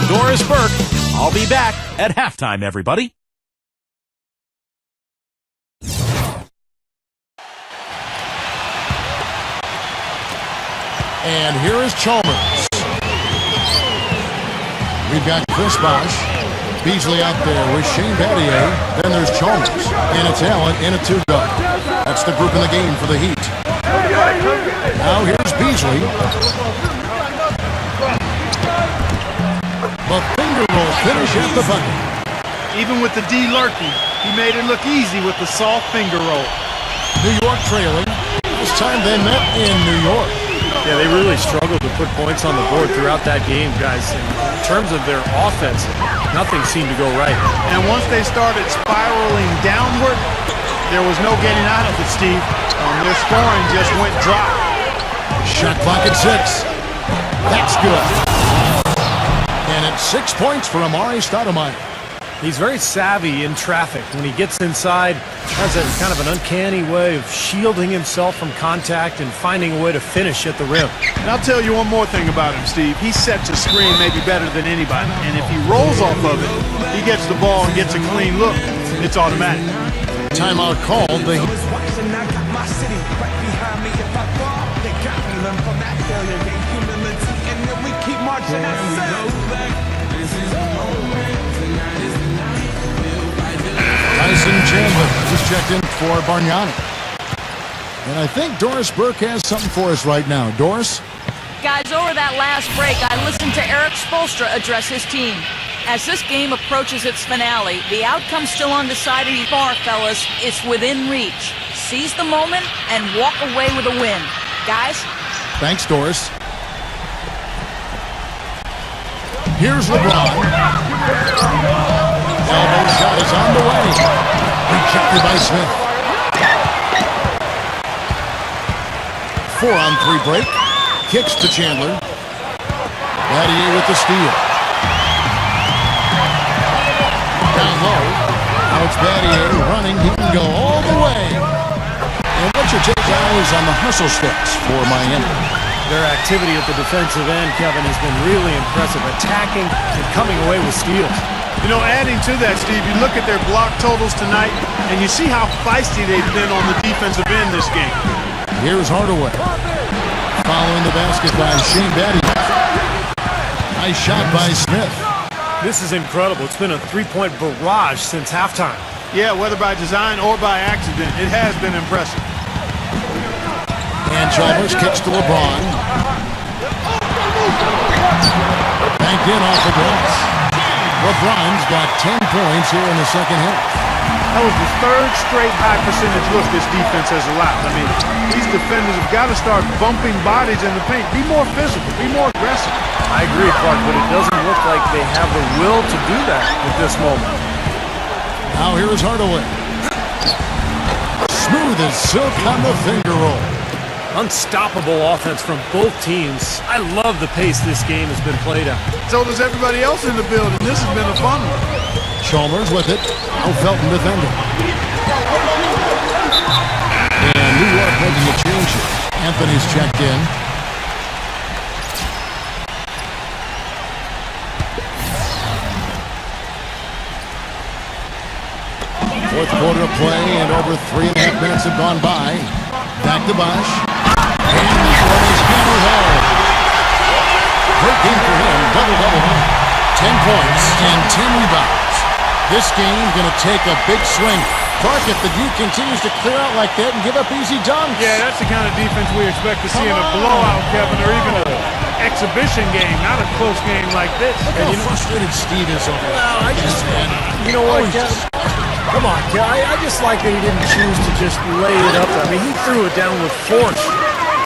Doris Burke. I'll be back at halftime, everybody. And here is Chalmers. We've got Chris Bosh. Beasley out there with Shane Battier. Then there's Chalmers. And it's Allen in a two-guard. That's the group in the game for the Heat. Now here's Beasley. The finger roll finish at the bucket. Even with the D lurking, he made it look easy with the soft finger roll. New York trailing. This time they met in New York. Yeah, they really struggled to put points on the board throughout that game, guys. In terms of their offense, nothing seemed to go right. And once they started spiraling downward, there was no getting out of it, Steve. Their scoring just went dry. Shot clock at 6. That's good. And it's 6 points for Amari Stoudemire. He's very savvy in traffic. When he gets inside, has a kind of an uncanny way of shielding himself from contact and finding a way to finish at the rim. And I'll tell you one more thing about him, Steve. He sets a screen maybe better than anybody. And if he rolls off of it, he gets the ball and gets a clean look. It's automatic. Timeout called. Tyson Chandler just checked in for Bargnani. And I think Doris Burke has something for us right now. Doris? Guys, over that last break, I listened to Eric Spoelstra address his team. As this game approaches its finale, the outcome's still undecided far, fellas. It's within reach. Seize the moment and walk away with a win. Guys? Thanks, Doris. Here's LeBron. Elbow shot is on the way. Rejected by Smith. 4-on-3 break. Kicks to Chandler. Battier with the steal. Down low. Now it's Battier running. He can go all the way. And what's your take, guys, on the hustle steps for Miami? Their activity at the defensive end, Kevin, has been really impressive. Attacking and coming away with steals. You know, adding to that, Steve, you look at their block totals tonight, and you see how feisty they've been on the defensive end this game. Here's Hardaway. Following the basket by Shane Battier. Nice shot by Smith. This is incredible. It's been a three-point barrage since halftime. Yeah, whether by design or by accident, it has been impressive. And Chalmers kicks to LeBron. Banked in off the glass. LeBron's got 10 points here in the second half. That was the third straight high percentage look this defense has allowed. I mean, these defenders have got to start bumping bodies in the paint. Be more physical. Be more aggressive. I agree, Clark, but it doesn't look like they have the will to do that at this moment. Now here is Hardaway. Smooth as silk on the finger roll. Unstoppable offense from both teams. I love the pace this game has been played at. So does everybody else in the building. This has been a fun one. Chalmers with it. Al Felton defending. And New York making a change here. Anthony's checked in. Fourth quarter of play, and over 3.5 minutes have gone by. Back to Bosh. And this one is hammered home. Great game for him. Double-double home. 10 points and 10 rebounds. This game going to take a big swing. Clark, if the Duke continues to clear out like that and give up easy dunks. Yeah, that's the kind of defense we expect to see in a blowout, Kevin, or even an exhibition game, not a close game like this. Look how frustrated Steve is over that. Well, I just, you know what, Kevin? Come on, I just like that he didn't choose to just lay it up. I mean, he threw it down with force.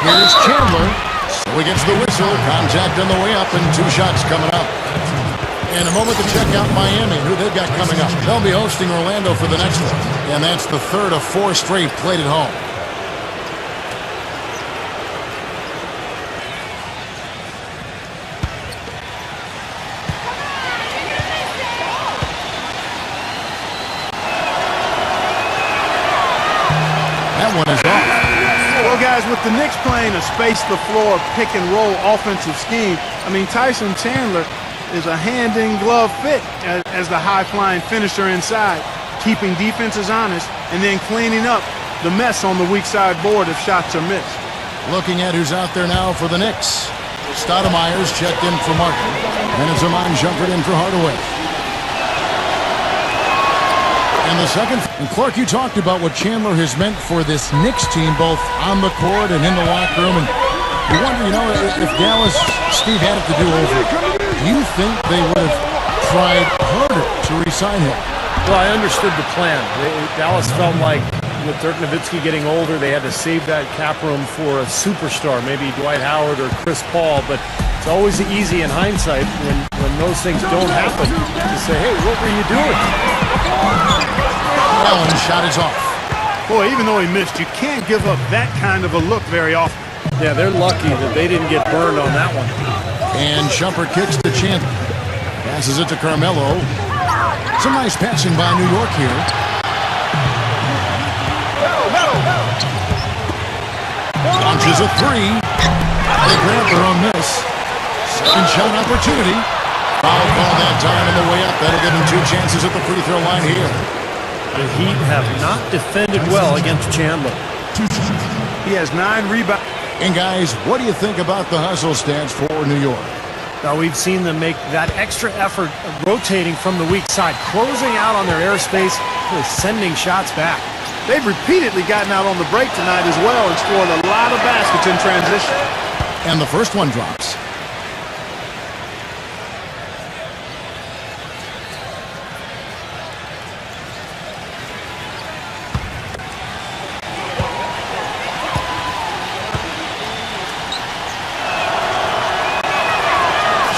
Here's Chandler. So he gets the whistle. Contact on the way up, and 2 shots coming up. And a moment to check out Miami, who they've got coming up. They'll be hosting Orlando for the next one. And that's the third of 4 straight played at home. That one is off. Well, guys, with the Knicks playing a space-the-floor pick-and-roll offensive scheme, I mean, Tyson Chandler, is a hand-in-glove fit as the high-flying finisher inside, keeping defenses honest and then cleaning up the mess on the weak side board if shots are missed. Looking at who's out there now for the Knicks. Stoudemire's checked in for Martin. And it's Iman Shumpert in for Hardaway. And the second. And Clark, you talked about what Chandler has meant for this Knicks team, both on the court and in the locker room. And you wonder, if Dallas, Steve, had it to do over, do you think they would have tried harder to re-sign him? Well, I understood the plan. Dallas felt like with Dirk Nowitzki getting older, they had to save that cap room for a superstar, maybe Dwight Howard or Chris Paul. But it's always easy in hindsight when those things don't happen to say, hey, what were you doing? Allen shot is off. Boy, even though he missed, you can't give up that kind of a look very often. Yeah, they're lucky that they didn't get burned on that one. And Shumpert kicks to Chandler. Passes it to Carmelo. Some nice passing by New York here. Launches a three. They grab their own miss. Second shot opportunity. Foul call that time on the way up. That'll give him 2 chances at the free throw line here. The Heat have not defended well against Chandler. He has 9 rebounds. And guys, what do you think about the hustle stats for New York? Now we've seen them make that extra effort of rotating from the weak side, closing out on their airspace, really sending shots back. They've repeatedly gotten out on the break tonight as well and scored a lot of baskets in transition. And the first one drops.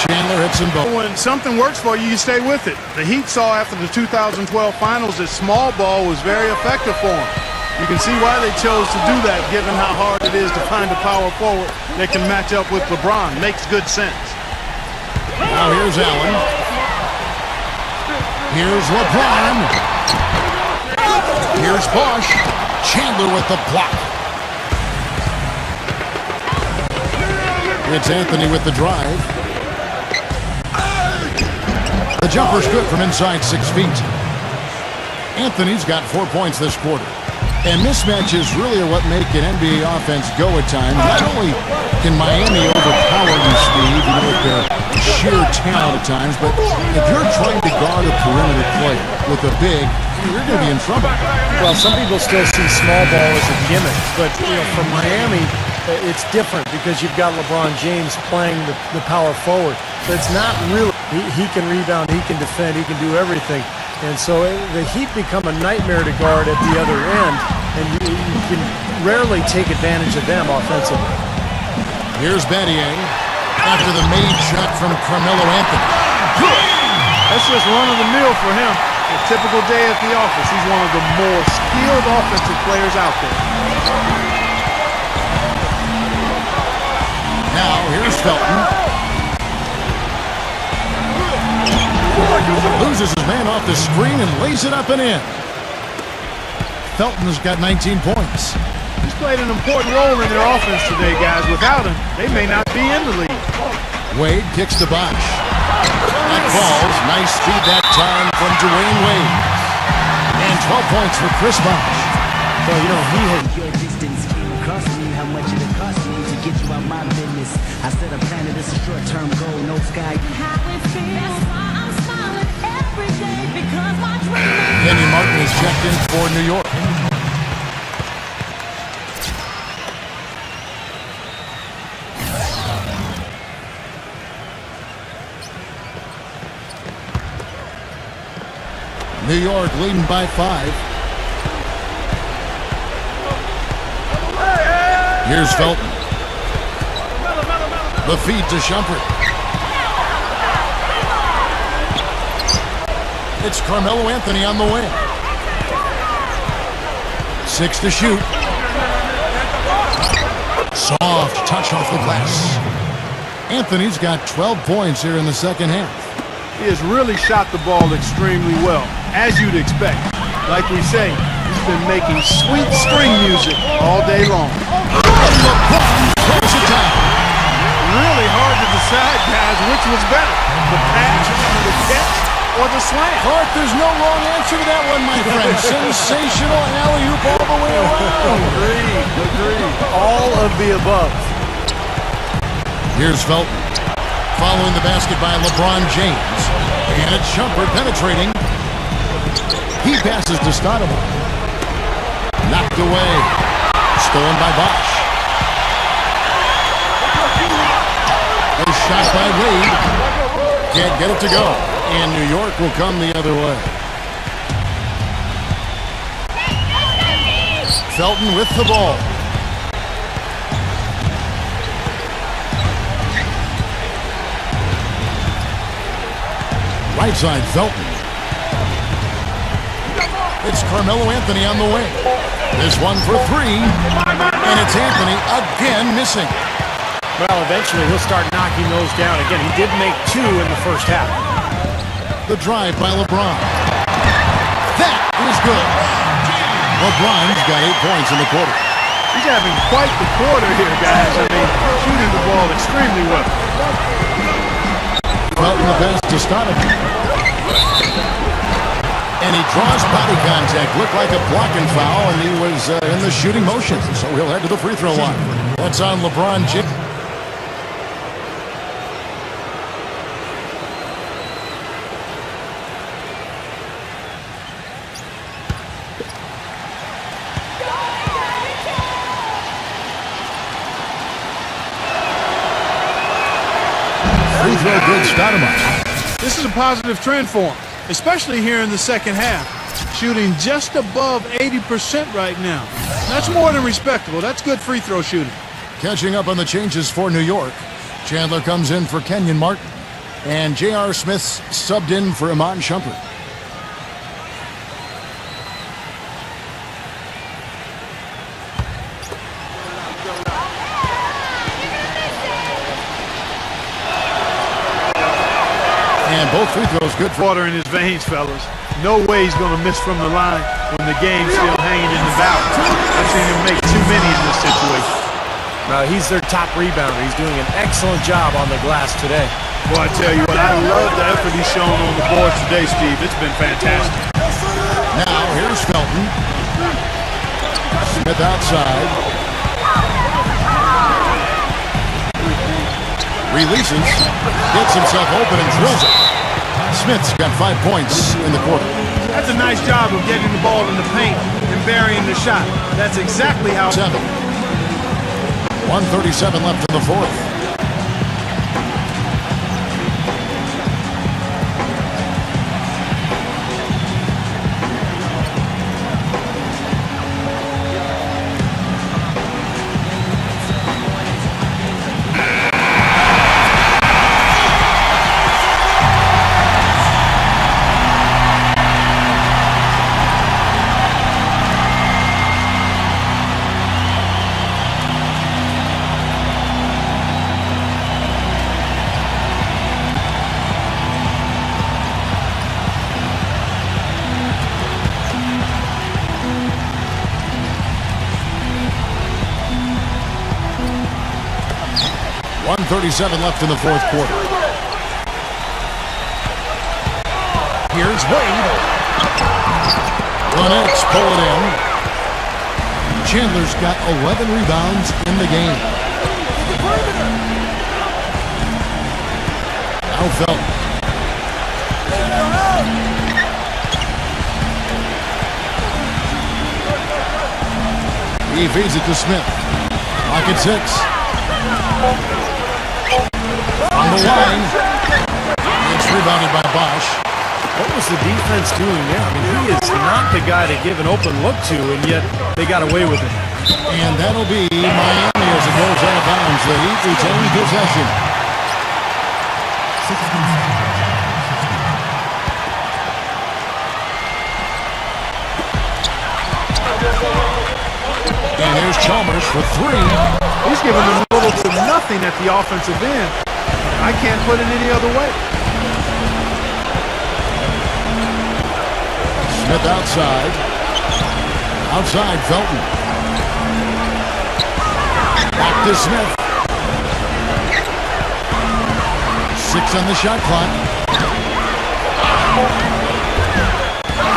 Chandler hits them both. When something works for you, you stay with it. The Heat saw after the 2012 finals that small ball was very effective for them. You can see why they chose to do that, given how hard it is to find a power forward that can match up with LeBron. Makes good sense. Now here's Allen. Here's LeBron. Here's Bosch. Chandler with the block. It's Anthony with the drive. The jumper's good from inside 6 feet. Anthony's got 4 points this quarter. And mismatches really are what make an NBA offense go at times. Not only can Miami overpower you, Steve, with their sheer talent at times, but if you're trying to guard a perimeter player with a big, you're going to be in trouble. Well, some people still see small ball as a gimmick, but for Miami, it's different because you've got LeBron James playing the power forward. But it's not really. He can rebound, he can defend, he can do everything. And so the Heat become a nightmare to guard at the other end, and you can rarely take advantage of them offensively. Here's Battier after the made shot from Carmelo Anthony. That's just run-of-the-mill for him. A typical day at the office. He's one of the more skilled offensive players out there. Now here's Felton. Loses his man off the screen and lays it up and in. Felton has got 19 points. He's played an important role in their offense today, guys. Without him, they may not be in the league. Wade kicks to Bosch. That falls. Nice speed that time from Dwayne Wade. And 12 points for Chris Bosch. Well, he had your distance cost me how much it cost me to get you out my business. I said a planet is a short-term goal, no sky. How it feels, I'm smiling every day because my dream. Kenny Martin is checked in for New York. New York leading by 5. Here's Felton. The feed to Shumpert. It's Carmelo Anthony on the wing. 6 to shoot. Soft touch off the glass. Anthony's got 12 points here in the second half. He has really shot the ball extremely well, as you'd expect. Like we say, he's been making sweet string music all day long. LeBron throws it down. Really hard to decide, guys, which was better, the pass catch or the slam. Clark, there's no wrong answer to that one, my friend. Sensational alley-oop all the way around. Agreed. All of the above. Here's Felton. Following the basket by LeBron James. And it's Shumpert penetrating. He passes to Stoudemire. Knocked away. Stolen by Bosch. A shot by Wade. Can't get it to go. And New York will come the other way. Felton with the ball. Right side, Felton. It's Carmelo Anthony on the wing. This one for three. And it's Anthony again missing. Well, eventually he'll start knocking those down. Again, he did make two in the first half. The drive by LeBron. That is good. LeBron's got 8 points in the quarter. He's having quite the quarter here, guys. I mean, shooting the ball extremely well. Felton the pass to Stoudemire. And he draws body contact. Looked like a blocking foul, and he was in the shooting motion. So he'll head to the free throw line. That's on LeBron James. Free throw good, Stoudemire. This is a positive trend for him, especially here in the second half. Shooting just above 80% right now. That's more than respectable. That's good free throw shooting. Catching up on the changes for New York. Chandler comes in for Kenyon Martin. And J.R. Smith's subbed in for Iman Shumpert. And both free throws good for... Water in his veins, fellas. No way he's going to miss from the line when the game's still hanging in the balance. I've seen him make too many in this situation. He's their top rebounder. He's doing an excellent job on the glass today. Well, I tell you what, I love the effort he's shown on the boards today, Steve. It's been fantastic. Now, here's Felton. Smith outside. Releases. Gets himself open and drills it. Smith's got 5 points in the quarter. That's a nice job of getting the ball in the paint and burying the shot. That's exactly how... 1:37 left in the fourth. .37 left in the fourth quarter. Here's Wade. The Knicks pull it in. Chandler's got 11 rebounds in the game. Now Felton. He feeds it to Smith. Clock at 6. On the line. It's rebounded by Bosch. What was the defense doing there? I mean, he is not the guy to give an open look to, and yet they got away with it. And that'll be Miami as it goes out of bounds. The Heat retain possession. And here's Chalmers for three. He's giving them little to nothing at the offensive end. I can't put it any other way. Smith outside. Outside, Felton. Back to Smith. 6 on the shot clock.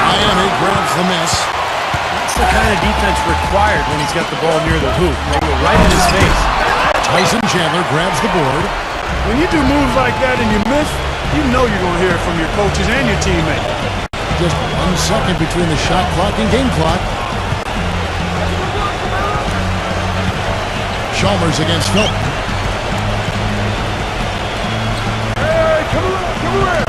Miami grabs the miss. That's the kind of defense required when he's got the ball near the hoop. They go right in his face. Tyson Chandler grabs the board. When you do moves like that and you miss, you know you're going to hear it from your coaches and your teammates. Just 1 second between the shot clock and game clock. Chalmers against Philp. Hey, come around.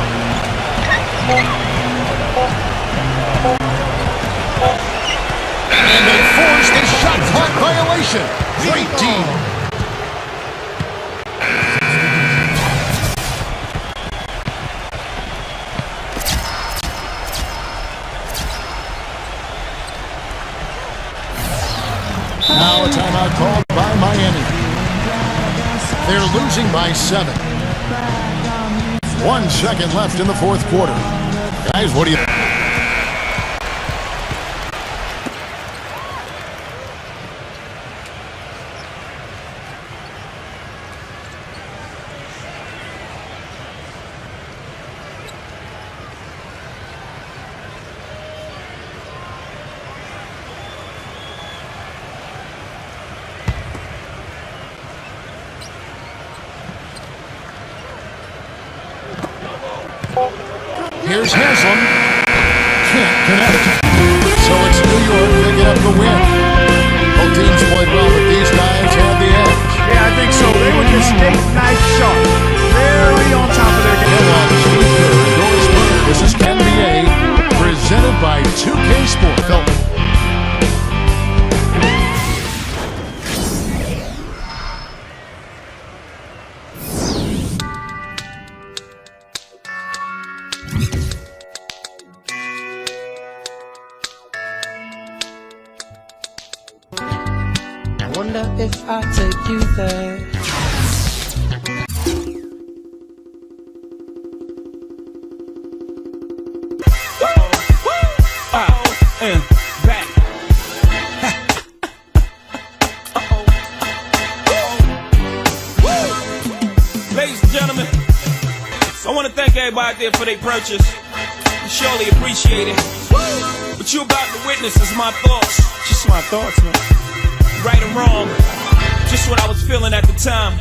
And they force the shot clock violation. Great D. Now a timeout called by Miami. They're losing by 7. 1 second left in the fourth quarter. Guys, what do you... Here's Haslam. Can't connect. So it's New York picking up the win. Both teams played well, but these guys had the edge. Yeah, I think so. They were just nice sharp. Very on top of their game. Kellogg's speaker endorsement. This is NBA, presented by 2K Sports. Wonder if I take you there. And back. Ladies and gentlemen, I want to thank everybody out there for their purchase. I surely appreciate it. What you about to witness is my thoughts. Just my thoughts, man. Right or wrong, just what I was feeling at the time.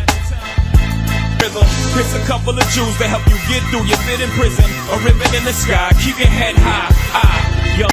Here's a couple of Jews to help you get through your bit in prison. A ribbon in the sky, keep your head high. Young